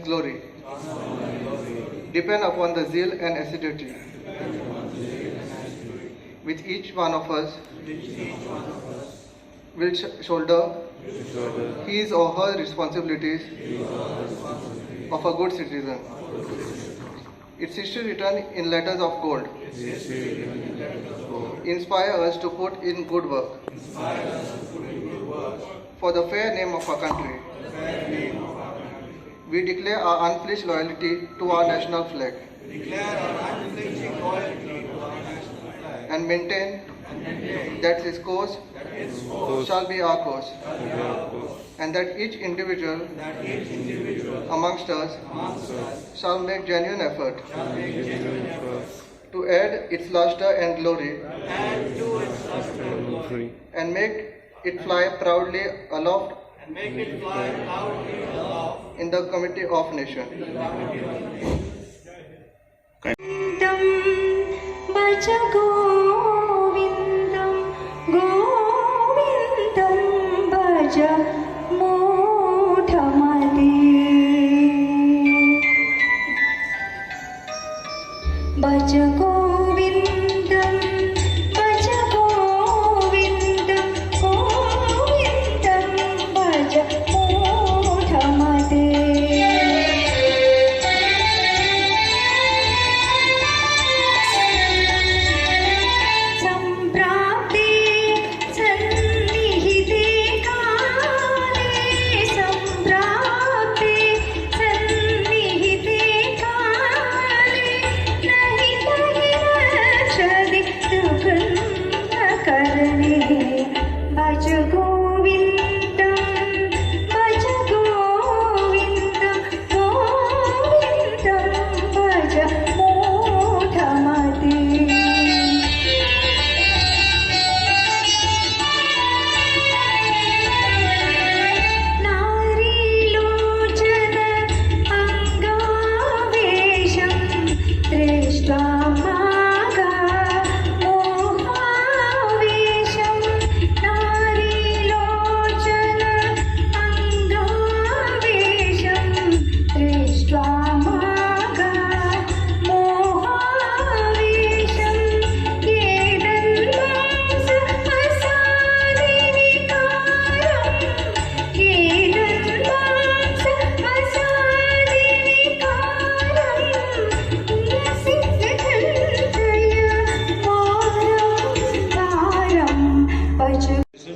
glory depend upon the zeal and assiduity which each one of us will shoulder his or her responsibilities of a good citizen. Its history written in letters of gold inspire us to put in good work for the fair name of our country. We declare our unflinching loyalty to our national flag and maintain that its course shall be our course, and that each individual amongst us shall make genuine effort to add its luster and glory and make it fly proudly aloft in the committee of nation.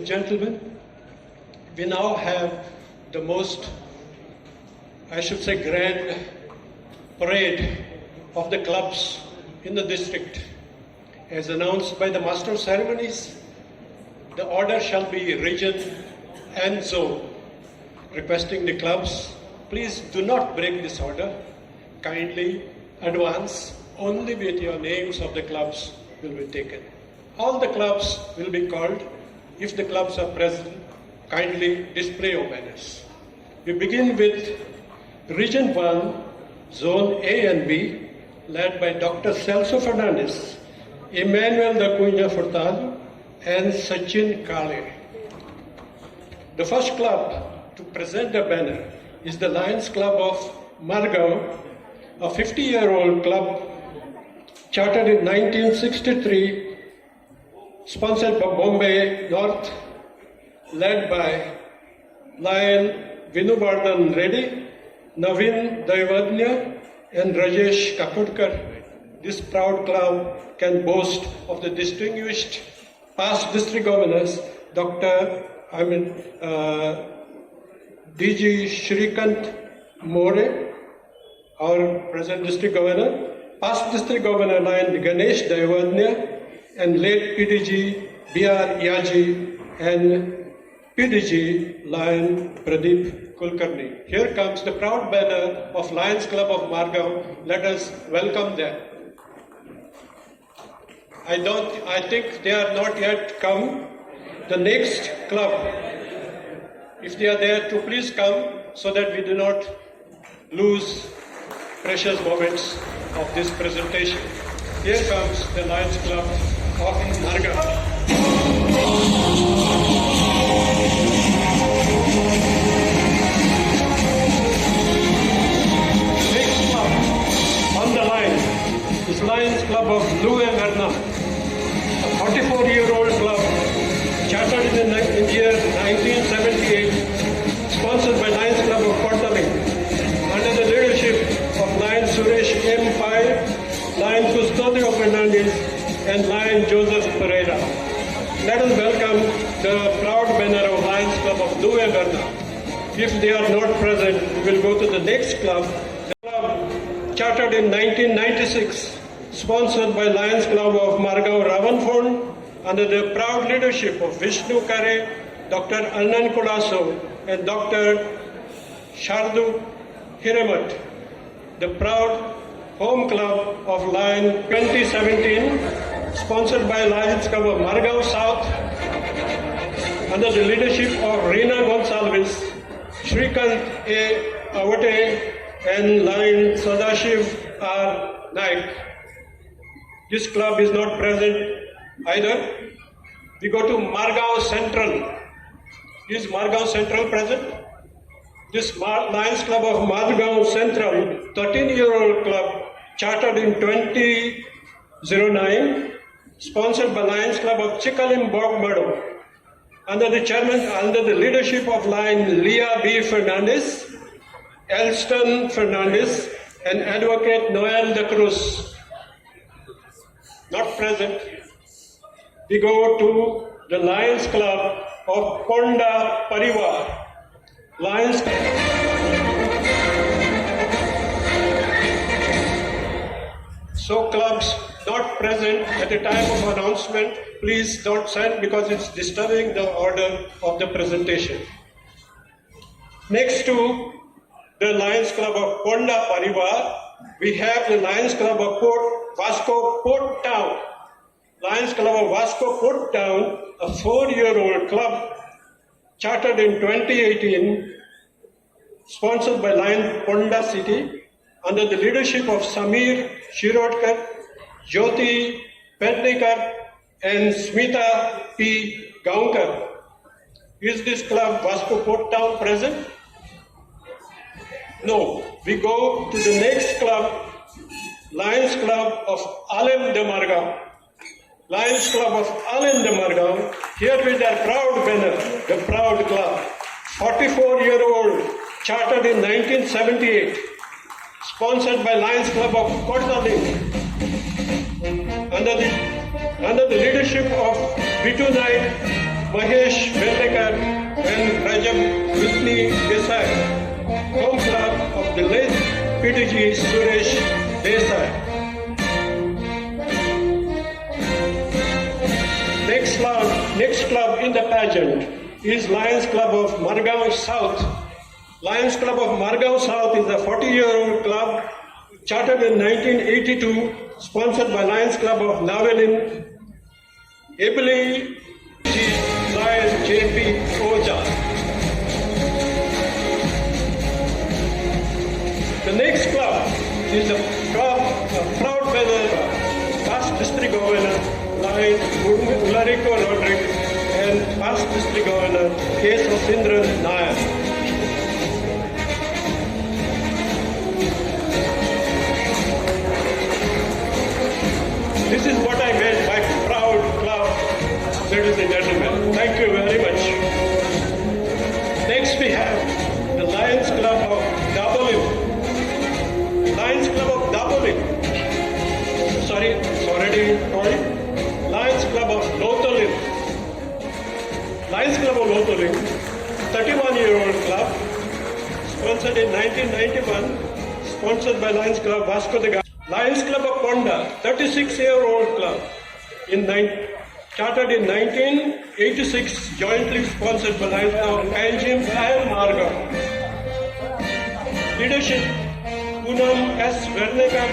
Gentlemen, we now have the most, I should say, grand parade of the clubs in the district. As announced by the Master of Ceremonies, the order shall be region and zone. Requesting the clubs, please do not break this order. Kindly advance, only with your names of the clubs will be taken. All the clubs will be called. If the clubs are present, kindly display your banners. We begin with Region 1, Zone A and B, led by Dr. Celso Fernandez, Emmanuel da Cunha Furtado, and Sachin Kale. The first club to present a banner is the Lions Club of Margao, a 50-year-old club chartered in 1963, sponsored by Bombay North, led by Lion Vinuvardhan Reddy, Navin Daivadnya, and Rajesh Kakurkar. This proud club can boast of the distinguished past district governors, DG Shrikant More, our present district governor, past district governor Lion Ganesh Daivadnya, and late PDG B.R. Yaji and PDG Lion Pradeep Kulkarni. Here comes the proud banner of Lions Club of Margao. Let us welcome them. I think they are not yet come. The next club, if they are there, to please come so that we do not lose precious moments of this presentation. Here comes the Lions Club of Margao. Duve Garna. If they are not present, we will go to the next club. The club chartered in 1996, sponsored by Lions Club of Margao Ravanphond, under the proud leadership of Vishnu Kare, Dr. Anand Kudaso, and Dr. Shardu Hiremat. The proud home club of Lion 2017, sponsored by Lions Club of Margao South, under the leadership of Reena Gonsalves, Shrikant A. Avate, and Lion Sadashiv R. Naik. This club is not present either. We go to Margao Central. Is Margao Central present? This Lions Club of Margao Central, 13-year-old club, chartered in 2009, sponsored by Lions Club of Chikalim Bogmado, under the leadership of Lion Leah B. Fernandez, Elston Fernandez, and Advocate Noel de Cruz. Not present. We go to the Lions Club of Ponda Parivar. Lions So clubs not present at the time of announcement, please don't send because it's disturbing the order of the presentation. Next to the Lions Club of Ponda Parivar, we have the Lions Club of Vasco Port Town. Lions Club of Vasco Port Town, a 4-year-old club, chartered in 2018, sponsored by Lion Ponda City, under the leadership of Samir Shirodkar, Jyoti Petnikar, and Smita P. Gaunkar. Is this club Vasco Port Town present? No. We go to the next club, Lions Club of Alem de Margao. Lions Club of Alem de Margao, here with their proud banner, the proud club, 44-year-old, chartered in 1978, sponsored by Lions Club of Kotaling, under the leadership of Bitu Naik, Mahesh Vetekar, and Rajab Mitni Desai, home club of the late PTG Suresh Desai. Next club in the pageant is Lions Club of Margao South. Lions Club of Margao South is a 40-year-old club chartered in 1982, sponsored by Lions Club of Navelin, Ebeli Lion JP Oja. The next club is the proud feather past district governor Lion Ularico Rodriguez and past district governor K. Sasindran Nair. This is what I meant by proud club, ladies and gentlemen. Thank you very much. Next we have the Lions Club of Dabolin. Lions Club of Dabolin. Sorry, it's already called. Lions Club of Lotolin. Lions Club of Lotolin, 31-year-old club, sponsored in 1991, sponsored by Lions Club Vasco da Gama. Lions Club of Ponda, 36-year-old club, chartered in 1986, jointly sponsored by Lions Club of Kanjim and Margao. Leadership, Poonam S. Vernekar,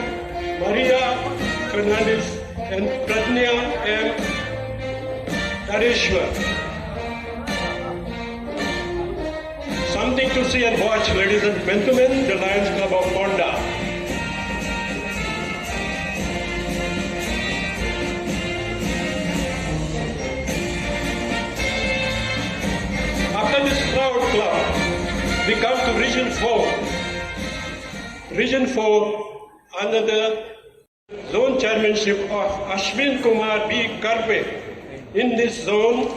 Maria Fernandez, and Pratnya M. Nareshwar. Something to see and watch, ladies and gentlemen, the Lions Club of Ponda. After this proud club, we come to Region 4. Region 4 under the zone chairmanship of Ashwin Kumar B. Karpe. In this zone,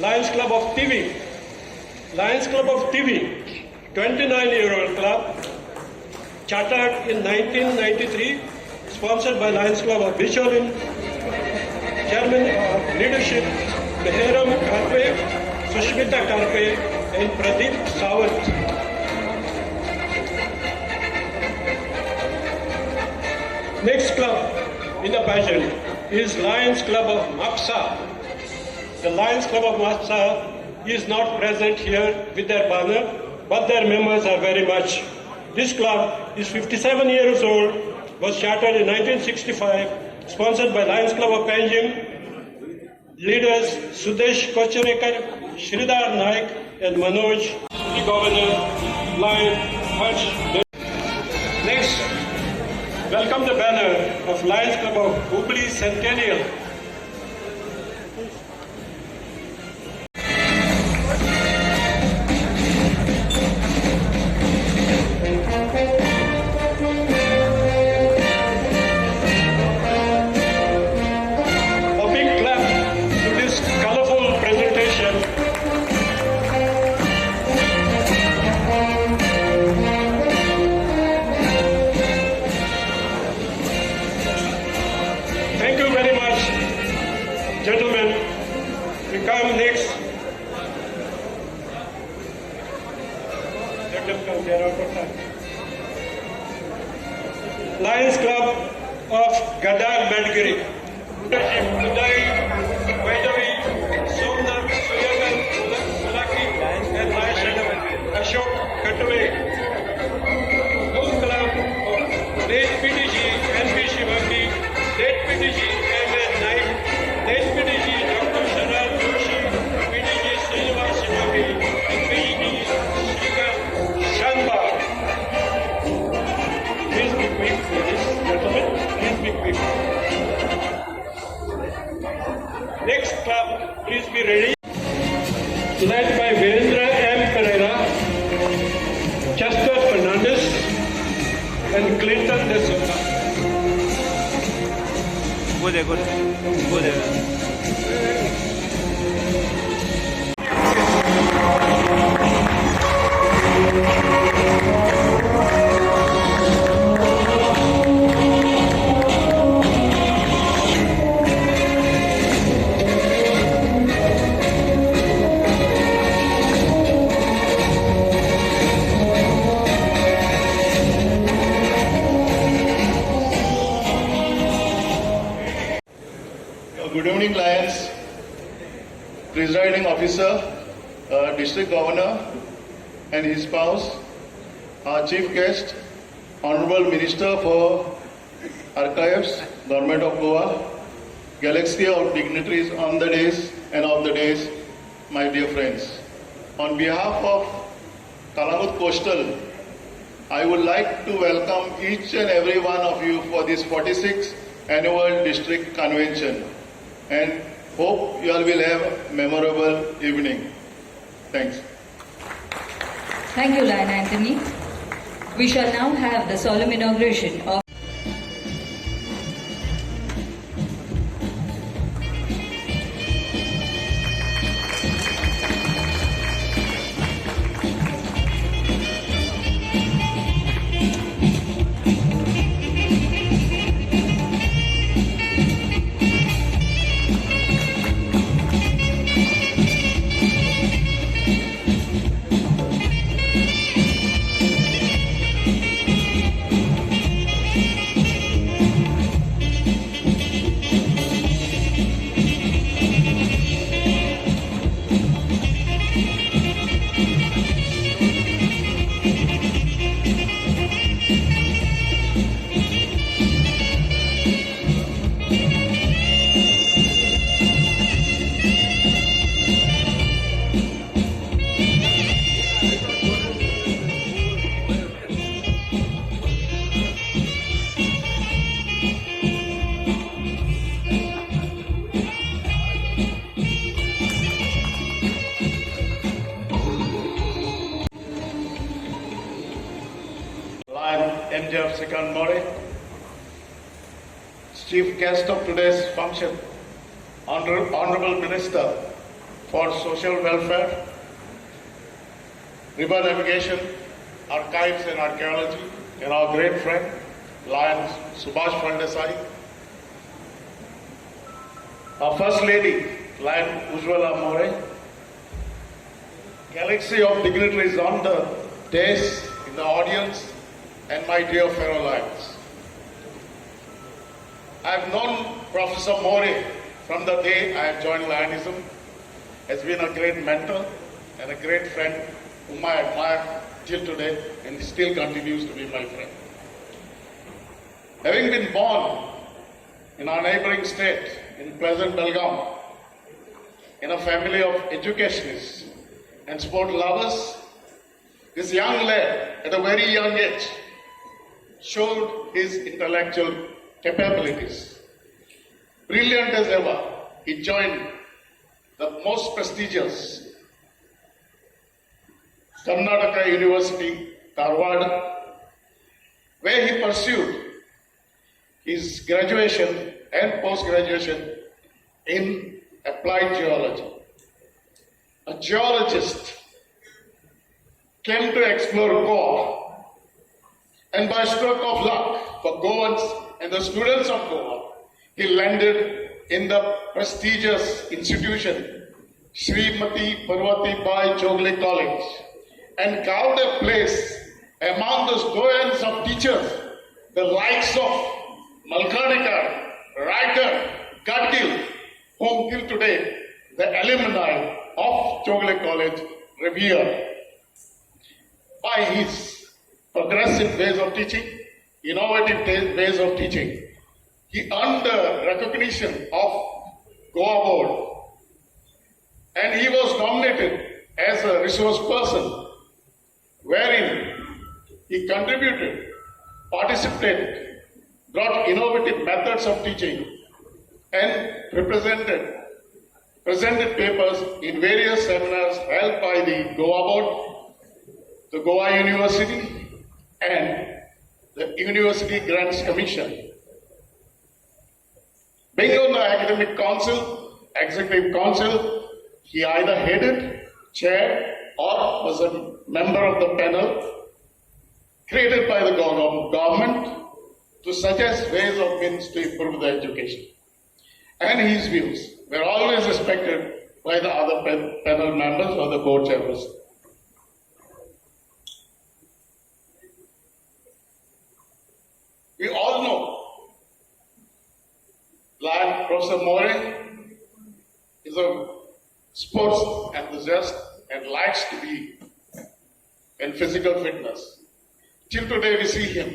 Lions Club of TV. Lions Club of TV, 29-year-old club, chartered in 1993, sponsored by Lions Club of Bicholin, chairman of leadership, Meheram Karpe, Sushmita Karpe, and Pradeep Sawant. Next club in the pageant is Lions Club of Mapsa. The Lions Club of Mapsa is not present here with their banner, but their members are very much. This club is 57 years old, was chartered in 1965, sponsored by Lions Club of Panjim. Leaders Sudesh Kocharekar, Shridhar Naik and Manoj, the Governor, Lion, Harsh. Next, welcome the banner of Lions Club of Hubli Centennial. Gentlemen, we come next. Let them come, they are out of time. Lions Club of Gadar Madgiri. Leadership Uday, Vaidavi, Somnath, Suyagan, Mulaki, and Mahesh Ashok Katwe. Home Club of late PDG, NP Shivaki, late PDG, M.N. Naik, late PDG, Dr. Sharad Joshi, PDG Srinivas Shivaki, and PDG Shrikant Shanba. Please be quick, ladies and gentlemen. Please be quick. Next club, please be ready. Led by Virendra M. Pereira, Chester Fernandez, and Clinton De Soto. Go there, go there. Go there. Good evening, Lions. Presiding officer, District Governor and his spouse, our chief guest, Honorable Minister for Archives, Government of Goa, galaxy of dignitaries on the days and of the days, my dear friends. On behalf of Calangute Coastal, I would like to welcome each and every one of you for this 46th Annual District Convention, and hope you all will have a memorable evening. Thanks. Thank you, Lion Anthony. We shall now have the solemn inauguration of MJ Second Mori, chief guest of today's function, Honorable Minister for Social Welfare, River Navigation, Archives and Archaeology, and our great friend, Lion Subhash Pandesai, our First Lady, Lion Ujjwala More, galaxy of dignitaries on the dais, in the audience, and my dear fellow lions. I have known Professor More from the day I have joined Lionism. Has been a great mentor and a great friend whom I admire till today, and he still continues to be my friend. Having been born in our neighboring state, in pleasant Belgaum, in a family of educationists and sport lovers, this young lad at a very young age showed his intellectual capabilities. Brilliant as ever, he joined the most prestigious Karnataka University, Dharwad, where he pursued his graduation and post-graduation in applied geology. A geologist came to explore Goa, and by stroke of luck for Goans and the students of Goa, he landed in the prestigious institution Srimati Parvati Bai Chogle College and carved a place among those Goans of teachers, the likes of Malkanikar, Riker, Gadgil, whom till today the alumni of Chogle College revere. By his progressive ways of teaching, innovative ways of teaching, he earned the recognition of Goa Board, and he was nominated as a resource person, wherein he contributed, participated, brought innovative methods of teaching, and presented papers in various seminars held by the Goa Board, the Goa University, and the University Grants Commission. Being on the academic council, executive council, he either headed, chaired, or was a member of the panel created by the government to suggest ways of means to improve the education. And his views were always respected by the other panel members or the board chairperson. We all know like Professor More is a sports enthusiast and likes to be in physical fitness. Till today we see him.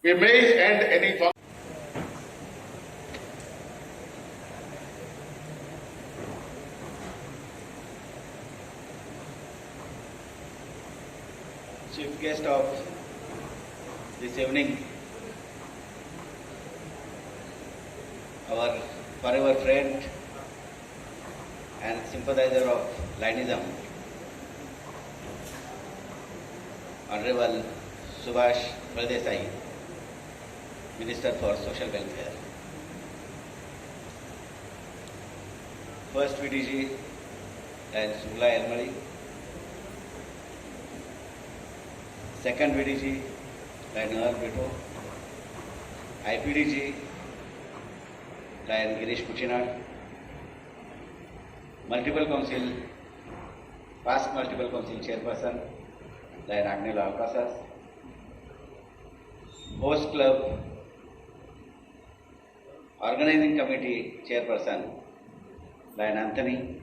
We may end any function. Chief guest of this evening, our forever friend and sympathizer of Lionism, Honorable Subhash Baldesai, Minister for Social Welfare. First VDG and Subla Elmali. Second VDG Lion Noel Beto. IPDG Lion Girish Kuchinad. Multiple Council, past Multiple Council Chairperson Lion Agnella Alcasas. Host Club Organizing Committee Chairperson Lion Anthony.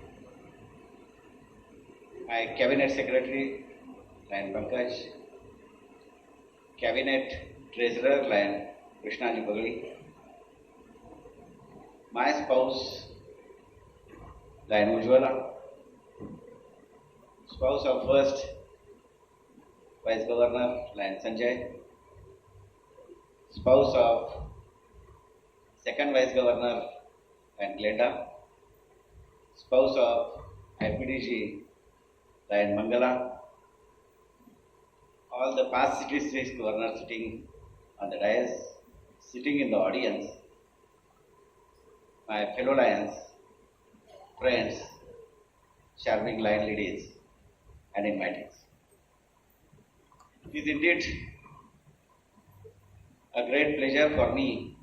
My Cabinet Secretary Lion Pankaj. Cabinet Treasurer Lion Krishnaji Bagli. My spouse Lion Ujwala. Spouse of first Vice Governor Lion Sanjay. Spouse of second Vice Governor Lion Glenda. Spouse of IPDG Lion Mangala. All the past district governors sitting on the dais, sitting in the audience, my fellow lions, friends, charming lion ladies, and invitees. It is indeed a great pleasure for me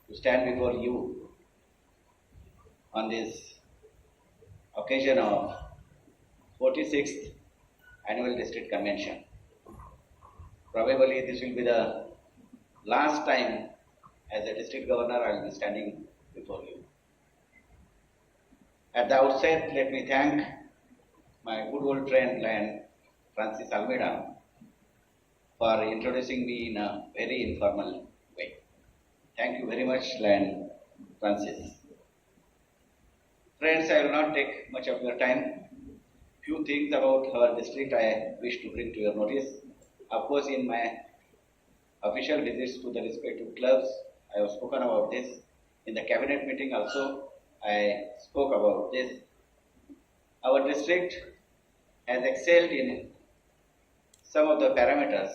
to stand before you on this occasion of 46th Annual District Convention. Probably this will be the last time as a district governor I will be standing before you. At the outset, let me thank my good old friend Lion Francis Almeida for introducing me in a very informal way. Thank you very much, Lion Francis. Friends, I will not take much of your time. Few things about our district I wish to bring to your notice. Of course, in my official visits to the respective clubs, I have spoken about this. In the cabinet meeting also, I spoke about this. Our district has excelled in some of the parameters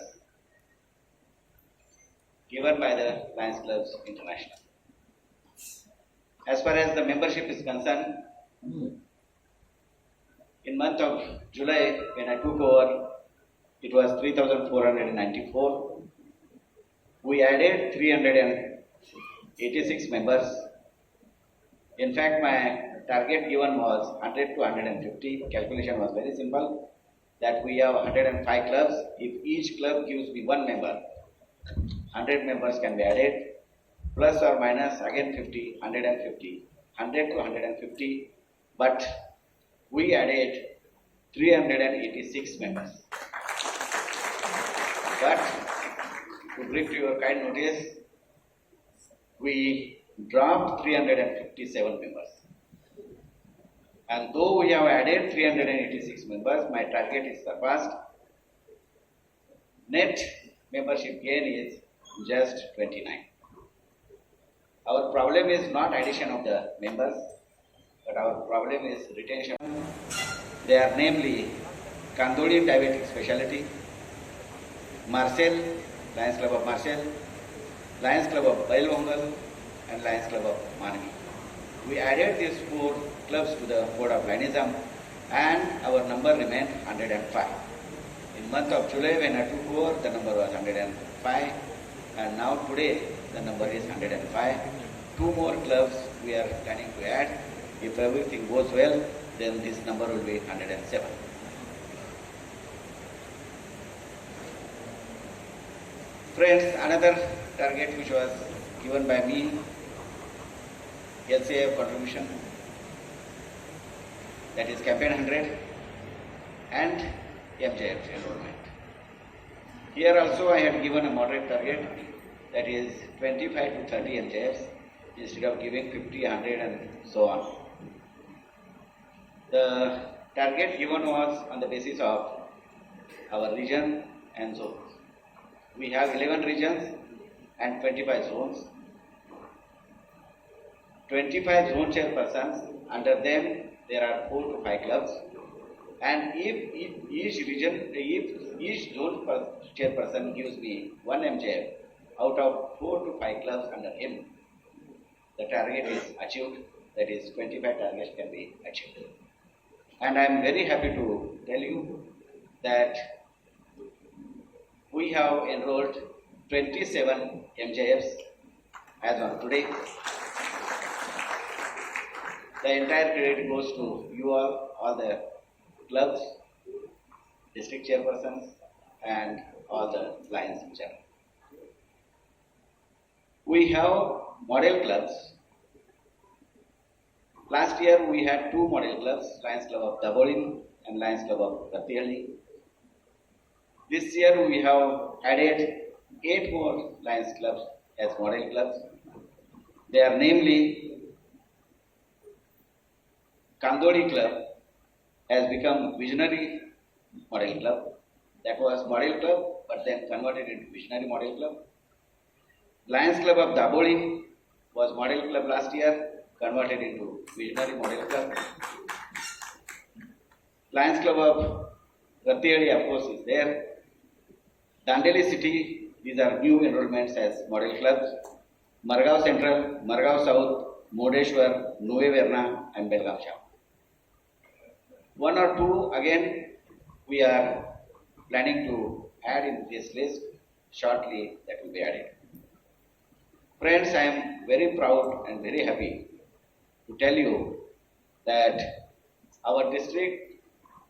given by the Lions Clubs International. As far as the membership is concerned, in month of July, when I took over, it was 3,494. We added 386 members. In fact, my target given was 100 to 150. Calculation was very simple, that we have 105 clubs. If each club gives me one member, 100 members can be added, plus or minus again 50, 150, 100 to 150, but we added 386 members. But to bring to your kind notice, we dropped 357 members. And though we have added 386 members, my target is surpassed. Net membership gain is just 29. Our problem is not addition of the members, but our problem is retention. They are namely Kandoli Diabetic Specialty, Marcel, Lions Club of Marcel, Lions Club of Bailwangal, and Lions Club of Manvi. We added these 4 clubs to the Board of Lionism, and our number remained 105. In month of July, when I took over, the number was 105, and now today the number is 105. 2 more clubs we are planning to add. If everything goes well, then this number will be 107. Friends, another target which was given by me, LCF contribution, that is campaign 100 and MJF enrollment. Here also I had given a moderate target, that is 25 to 30 MJFs instead of giving 50, 100 and so on. The target given was on the basis of our region and zones. We have 11 regions and 25 zones. 25 zone chairpersons, under them there are 4 to 5 clubs, and if each zone chairperson gives me 1 MJF out of 4 to 5 clubs under him, the target is achieved, that is 25 targets can be achieved. And I am very happy to tell you that we have enrolled 27 MJFs as on today. The entire credit goes to you all the clubs, district chairpersons, and all the Lions in general. We have model clubs. Last year we had 2 model clubs, Lions Club of Dabolim and Lions Club of Rathihalli. This year we have added 8 more Lions clubs as model clubs. They are namely Kandoli Club has become Visionary Model Club. That was Model Club, but then converted into Visionary Model Club. Lions Club of Dabolim was Model Club last year, converted into Visionary Model Club. Lions Club of Rathihalli, of course, is there. Dandeli City, these are new enrollments as model clubs. Margao Central, Margao South, Modeshwar, Nuve Verna, and Belgaum Shah. 1 or 2 again we are planning to add in this list shortly, that will be added. Friends, I am very proud and very happy to tell you that our district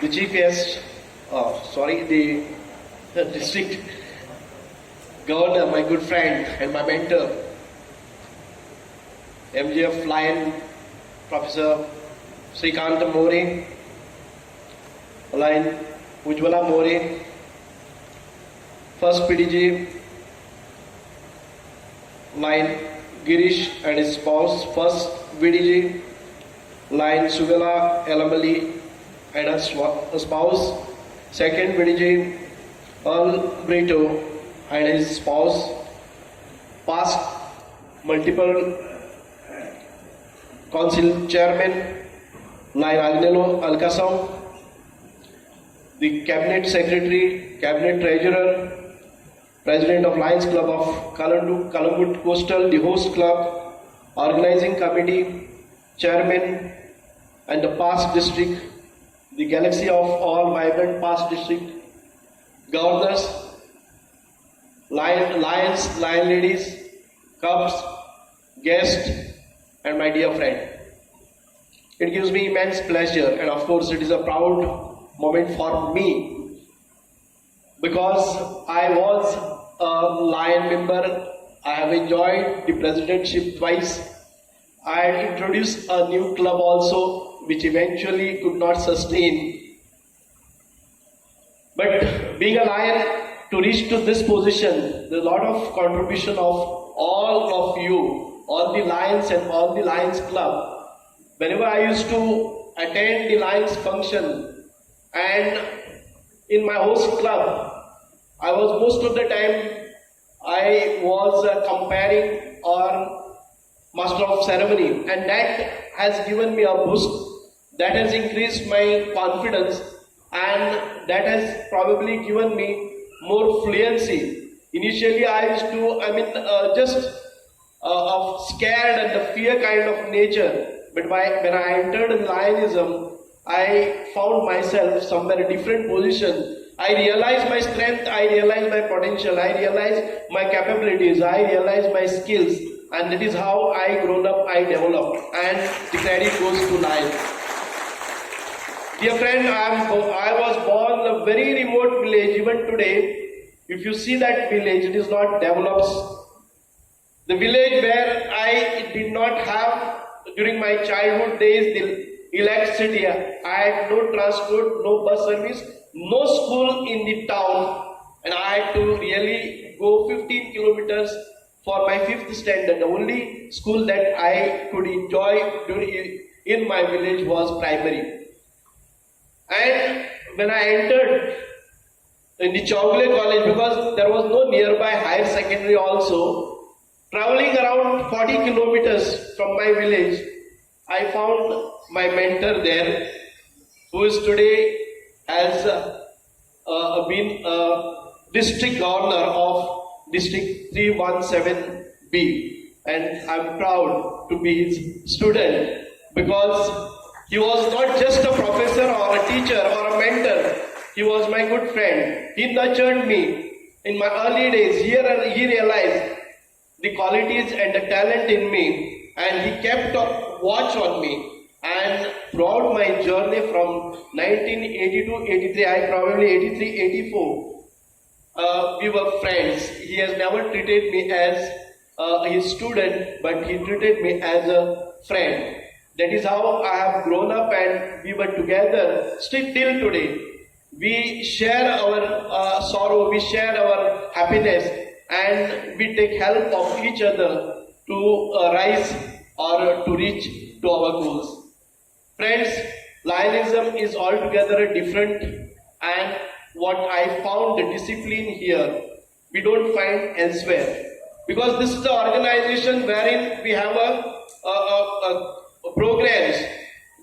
the chief guest, the district governor, my good friend and my mentor, MGF Lion, Professor Srikant More, Lion Ujwala More, first PDG, Lion Girish and his spouse, first VDG, Lion Sugala Elamali and her spouse, second VDG, Earl Brito and his spouse, past multiple council chairman, Lion Agnello Alcasam, the cabinet secretary, cabinet treasurer, president of Lions Club of Calangute Coastal, the host club, organizing committee, chairman, and the past district, the galaxy of all vibrant past district, governors, lions, lion ladies, cubs, guests, and my dear friend. It gives me immense pleasure, and of course it is a proud moment for me, because I was a Lion member. I have enjoyed the presidentship twice. I had introduced a new club also, which eventually could not sustain. But being a Lion, to reach to this position, there's a lot of contribution of all of you, all the Lions and all the Lions Club. Whenever I used to attend the Lions function, and in my host club, I was most of the time I was comparing or master of ceremony, and that has given me a boost, that has increased my confidence, and that has probably given me more fluency. Initially I used to, just scared and the fear kind of nature, but when I entered in Lionism, I found myself somewhere in a different position. I realized my strength, I realized my potential, I realized my capabilities, I realized my skills, and that is how I grown up, I developed, and the credit goes to Lion. Dear friend, I was born in a very remote village. Even today, if you see that village, it is not developed. The village where I did not have, during my childhood days, the electricity. I had no transport, no bus service, no school in the town, and I had to really go 15 kilometers for my 5th standard. The only school that I could enjoy in my village was primary. And when I entered in the Calangute college, because there was no nearby higher secondary also, traveling around 40 kilometers from my village, I found my mentor there, who is today has been district governor of district 317B, and I'm proud to be his student, because he was not just a professor or a teacher or a mentor. He was my good friend. He nurtured me in my early days. He realized the qualities and the talent in me, and he kept a watch on me. And throughout my journey from 1982-83, I probably 83-84, we were friends. He has never treated me as his student, but he treated me as a friend. That is how I have grown up, and we were together still till today. We share our sorrow, we share our happiness, and we take help of each other to rise or to reach to our goals. Friends, Lionism is altogether different, and what I found the discipline here, we don't find elsewhere. Because this is the organization wherein we have programs,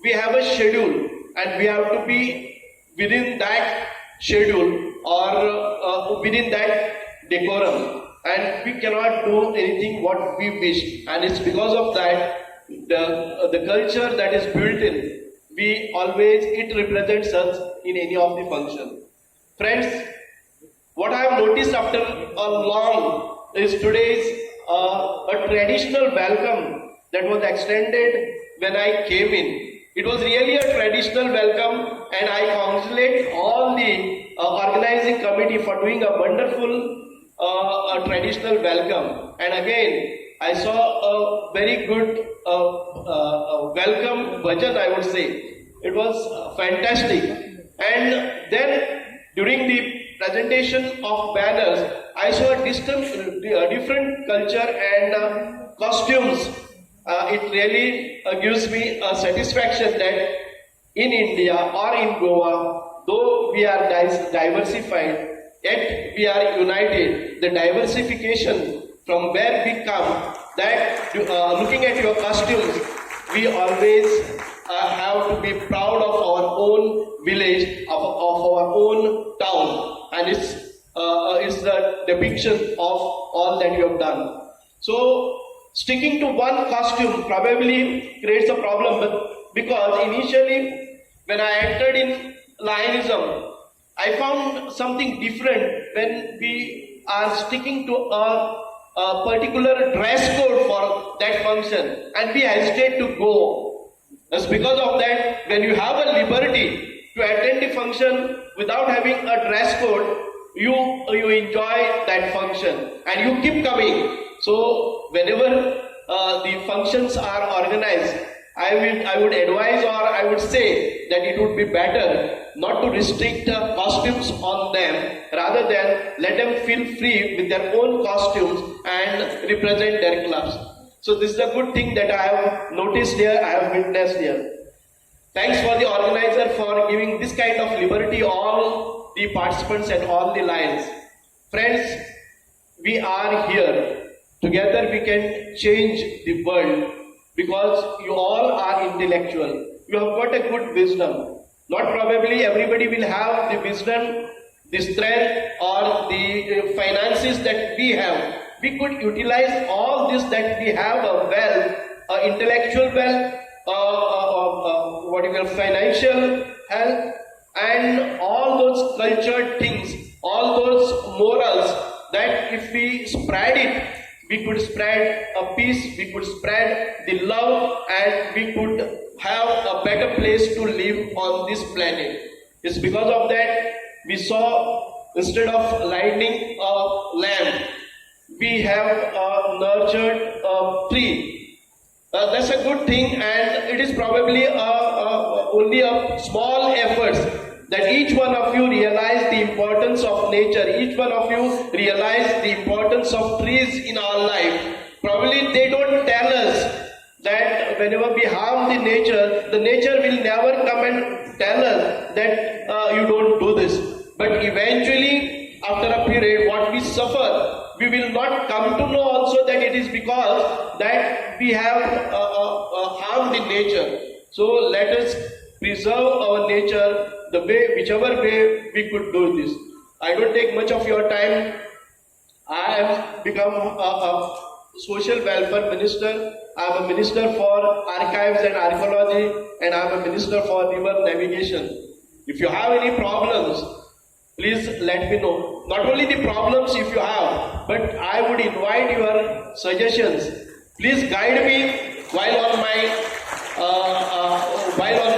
we have a schedule, and we have to be within that schedule or within that decorum, and we cannot do anything what we wish. And it's because of that the culture that is built in, it represents us in any of the function. Friends, what I have noticed after a long is today's a traditional welcome that was extended when I came in. It was really a traditional welcome, and I congratulate all the organizing committee for doing a wonderful traditional welcome. And again, I saw a very good welcome bhajan, I would say. It was fantastic. And then during the presentation of banners, I saw a different culture and costumes. It really gives me a satisfaction that in India or in Goa, though we are diversified, yet we are united. The diversification from where we come, that looking at your costumes, we always have to be proud of our own village, of our own town, and it's the depiction of all that you have done. So sticking to one costume probably creates a problem, but because initially when I entered in Lionism, I found something different when we are sticking to a particular dress code for that function, and we hesitate to go. That's because of that, when you have a liberty to attend the function without having a dress code, you enjoy that function and you keep coming. So whenever the functions are organized, I would advise, or I would say that it would be better not to restrict costumes on them, rather than let them feel free with their own costumes and represent their clubs. So this is a good thing that I have noticed here, I have witnessed here. Thanks for the organizer for giving this kind of liberty all the participants and all the lions. Friends, we are here. Together we can change the world, because you all are intellectual. You have got a good wisdom. Not probably everybody will have the wisdom, the strength, or the finances that we have. We could utilize all this that we have, a wealth, intellectual wealth, financial health, and all those cultured things, all those morals, that if we spread it, we could spread a peace, we could spread the love, and we could have a better place to live on this planet. It's because of that we saw, instead of lighting a lamp, we have nurtured a tree. That's a good thing, and it is probably only a small efforts that each one of you realize the importance of nature, each one of you realize the importance of trees in our life. Probably they don't tell us that whenever we harm the nature will never come and tell us that you don't do this. But eventually, after a period, what we suffer, we will not come to know also that it is because that we have harmed the nature. So let us preserve our nature the way, whichever way we could do this. I don't take much of your time. I have become a social welfare minister. I am a minister for archives and archaeology, and I am a minister for river navigation. If you have any problems, please let me know. Not only the problems if you have, but I would invite your suggestions. Please guide me while on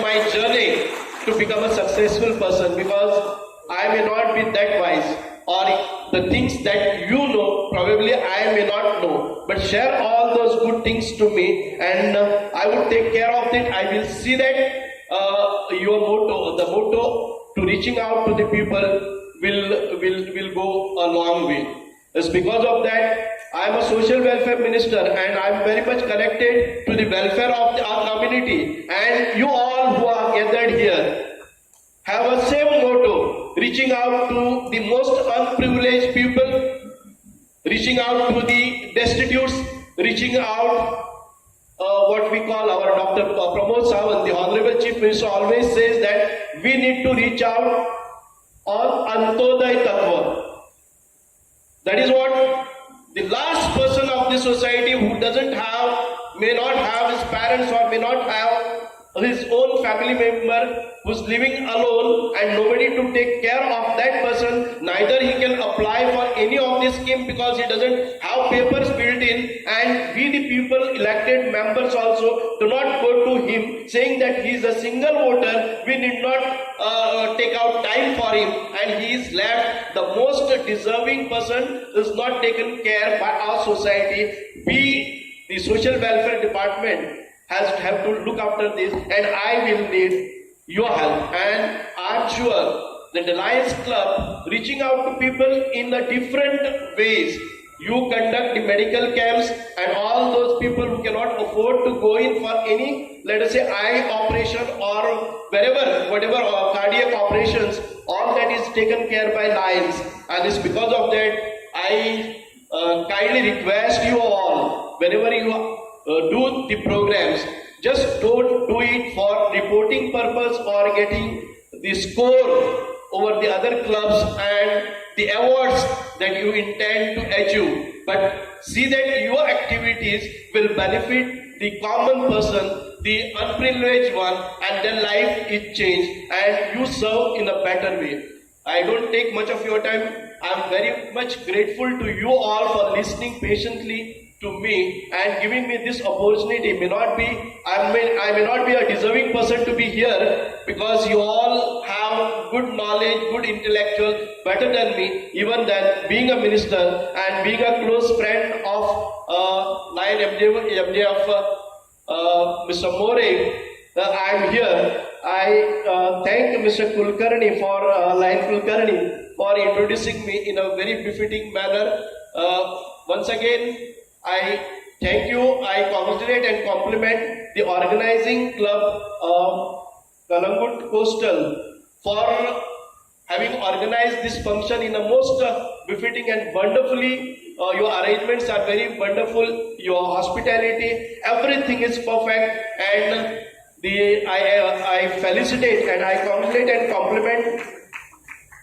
my journey to become a successful person, because I may not be that wise, or the things that you know, probably I may not know. But share all those good things to me, and I will take care of it. I will see that your motto, the motto to reaching out to the people will go a long way. It's because of that I am a social welfare minister, and I am very much connected to the welfare of our community. And you all who are gathered here have a same motto, reaching out to the most unprivileged people, reaching out to the destitutes, reaching out what we call our Dr. Pramod Sawant, the Honorable Chief Minister, always says that we need to reach out on Antodaya Tattva. That is what the last person of the society who doesn't have, may not have his parents, or may not have his own family member who's living alone and nobody to take care of that person, neither he can apply for any of this scheme because he doesn't have papers built in, and we the people elected members also do not go to him saying that he is a single voter, we need not take out time for him, and he is left. The most deserving person is not taken care by our society. We, the social welfare department, have to look after this, and I will need your help. And I am sure that the Lions Club reaching out to people in the different ways. You conduct the medical camps, and all those people who cannot afford to go in for any, let us say, eye operation or whatever cardiac operations, all that is taken care by Lions. And it's because of that I kindly request you all, whenever you do the programs, just don't do it for reporting purpose or getting the score over the other clubs and the awards that you intend to achieve, but see that your activities will benefit the common person, the unprivileged one, and their life is changed and you serve in a better way. I don't take much of your time. I am very much grateful to you all for listening patiently to me and giving me this opportunity. I may not be a deserving person to be here because you all have good knowledge, good intellectual, better than me, even than being a minister and being a close friend of Lion MJ of Mr. More. I am here. I thank Mr. Kulkarni for Lion Kulkarni for introducing me in a very befitting manner. Once again, I thank you. I congratulate and compliment the organizing club Calangute Coastal for having organized this function in a most befitting and wonderfully. Your arrangements are very wonderful. Your hospitality, everything is perfect, and I felicitate and I congratulate and compliment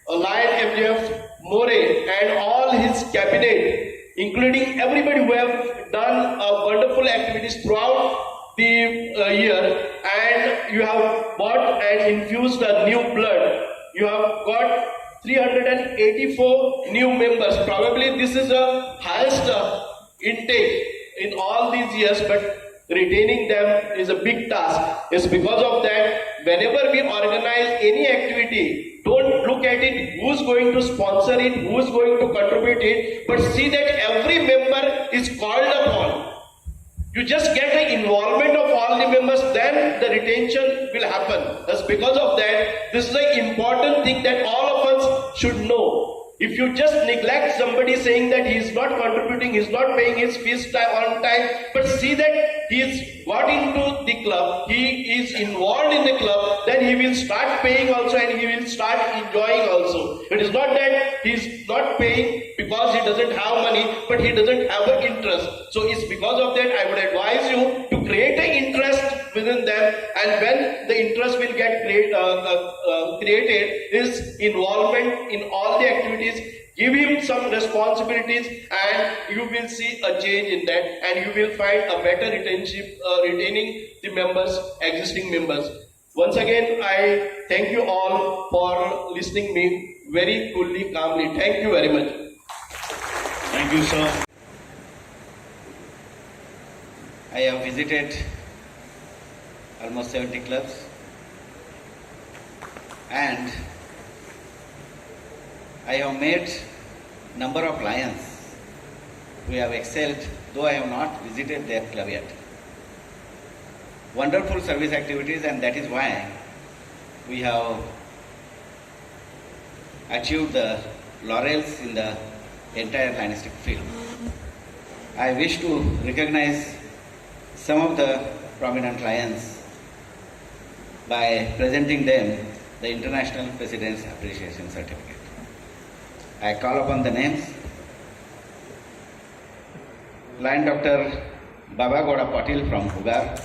Lion MJF More and all his cabinet, including everybody who have done wonderful activities throughout the year, and you have bought and infused a new blood. You have got 384 new members. Probably this is the highest intake in all these years, but retaining them is a big task. It's because of that, whenever we organize any activity, don't look at it who's going to sponsor it, who's going to contribute it, but see that every member is called upon. You just get the involvement of all the members, then the retention will happen. That's because of that, this is an important thing that all of us should know. If you just neglect somebody saying that he is not contributing, he is not paying his fees on time, but see that he is got into the club, he is involved in the club, then he will start paying also and he will start enjoying also. It is not that he is not paying because he doesn't have money, but he doesn't have an interest. So it's because of that I would advise you to create an interest within them, and when the interest will get created is involvement in all the activities. Give him some responsibilities and you will see a change in that, and you will find a better retaining the members, existing members. Once again, I thank you all for listening me very coolly, calmly. Thank you very much. Thank you, sir. I have visited almost 70 clubs, and I have met number of lions who have excelled, though I have not visited their club yet. Wonderful service activities, and that is why we have achieved the laurels in the entire linistic field. I wish to recognize some of the prominent lions by presenting them the International President's Appreciation Certificate. I call upon the names. Lion Dr. Baba Goda Patil from Hugar.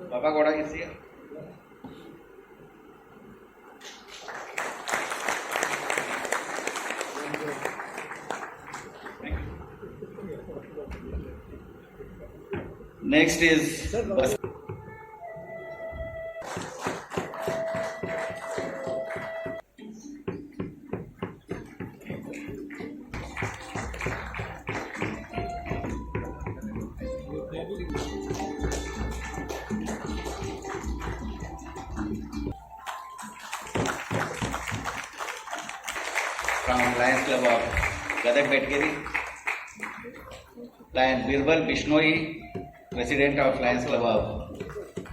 Baba Goda is here. Next is from Lions Club of Gadak Betkeri, Lion Birbal Bishnoi, President of Lions Club of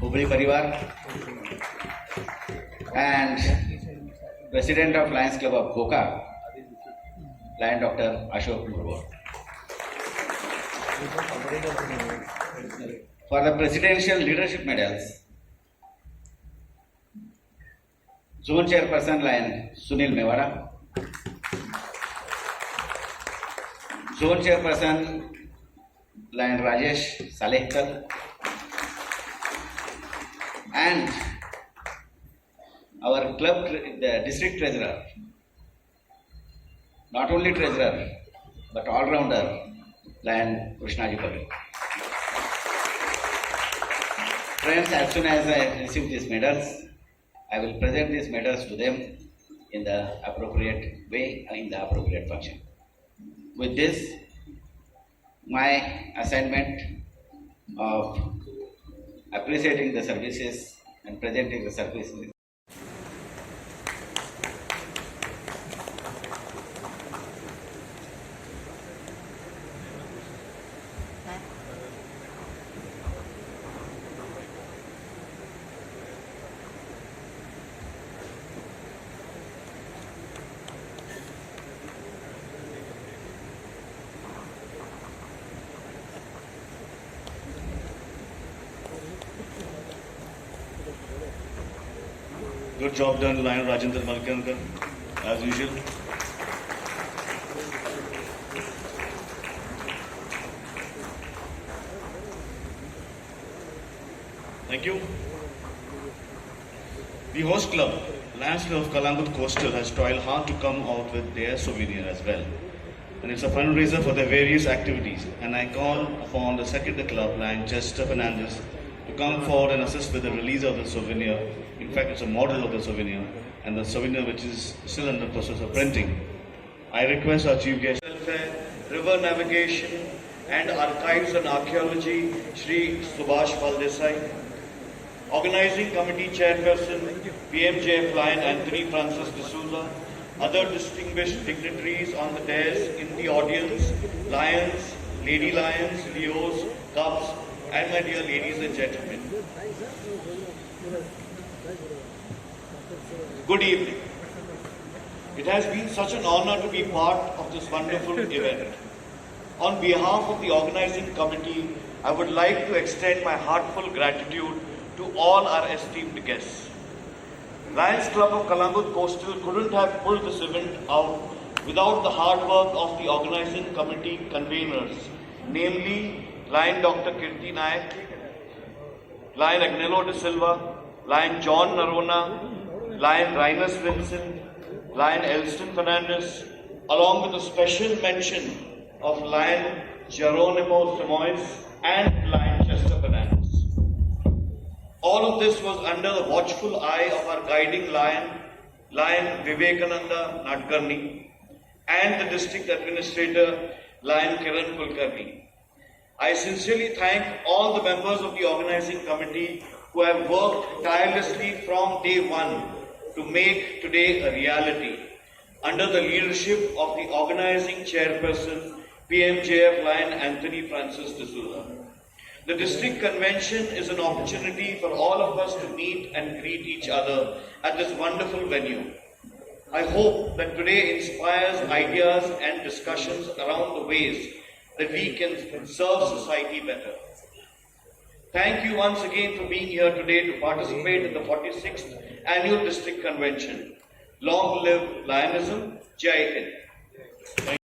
Hubli Parivar, and President of Lions Club of Goka, Lion Dr. Ashok Murbo. For the Presidential Leadership Medals, Zone Chairperson Lion Sunil Mewara, Zone Chairperson Lion Rajesh Salehkar, and our club, the district treasurer, not only treasurer but all-rounder, Lion Krishnaji Pavil. Friends, as soon as I receive these medals, I will present these medals to them in the appropriate way and in the appropriate function. With this, my assignment of appreciating the services and presenting the services. Good job done, Lion Rajendra Malkankar, as usual. Thank you. The host club, Lions Club of Calangute Coastal, has toiled hard to come out with their souvenir as well. And it's a fundraiser for their various activities. And I call upon the secretary of the club, Lion Chester Fernandez, to come forward and assist with the release of the souvenir. In fact, it's a model of the souvenir, and the souvenir which is still in the process of printing. I request our chief guest, Welfare, River Navigation and Archives and Archaeology, Shri Subhash Valdesai. Organizing Committee Chairperson, PMJF Lion Anthony Francis D'Souza. Other distinguished dignitaries on the dais, in the audience, Lions, Lady Lions, Leos, Cubs, and my dear ladies and gentlemen. Good evening. It has been such an honor to be part of this wonderful event. On behalf of the organizing committee, I would like to extend my heartfelt gratitude to all our esteemed guests. Lions Club of Calangute Coastal couldn't have pulled this event out without the hard work of the organizing committee conveners, namely Lion Dr. Kirti Nayak, Lion Agnello de Silva, Lion John Narona, Lion Rhinus Vincent, Lion Elston Fernandez, along with a special mention of Lion Geronimo Simoes and Lion Chester Fernandez. All of this was under the watchful eye of our guiding lion, Lion Vivekananda Nadkarni, and the district administrator, Lion Kiran Kulkarni. I sincerely thank all the members of the organizing committee who have worked tirelessly from day one to make today a reality under the leadership of the organizing chairperson, PMJF Lion Anthony Francis D'Souza. The district convention is an opportunity for all of us to meet and greet each other at this wonderful venue. I hope that today inspires ideas and discussions around the ways that we can serve society better. Thank you once again for being here today to participate in the 46th Annual District Convention. Long live Lionism. Jai Hind.